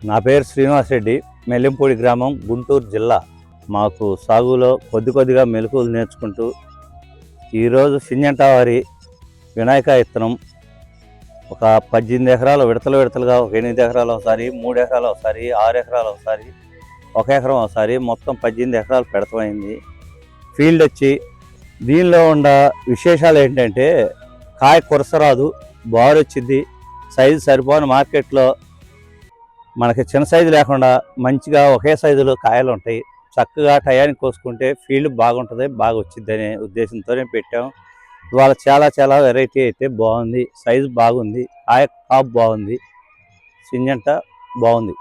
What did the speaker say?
నా పేరు శ్రీనివాస్ రెడ్డి, మెల్లింపూడి గ్రామం, గుంటూరు జిల్లా. మాకు సాగులో కొద్దిగా మెలకువలు నేర్చుకుంటూ ఈరోజు సింజంటా వారి వినాయక విత్తనం ఒక 18 ఎకరాలు విడతలుగా ఒక 8 ఎకరాలు ఒకసారి, 3 ఎకరాలు ఒకసారి, 6 ఎకరాలు ఒకసారి, 1 ఎకరం ఒకసారి, మొత్తం 18 ఎకరాలు పెడతామైంది. ఫీల్డ్ వచ్చి దీనిలో ఉన్న విశేషాలు ఏంటంటే కాయ కొరసరాదు, బారు వచ్చింది, సైజు సరిపోని. మార్కెట్లో మనకి చిన్న సైజు లేకుండా మంచిగా ఒకే సైజులో కాయలు ఉంటాయి. చక్కగా టయానికి కోసుకుంటే ఫీల్డ్ బాగుంటుంది, బాగా వచ్చింది అనే ఉద్దేశంతోనే పెట్టాం. ఇవాళ చాలా వెరైటీ అయితే బాగుంది, సైజు బాగుంది, కాయ కాపు బాగుంది, సింజంటా బాగుంది.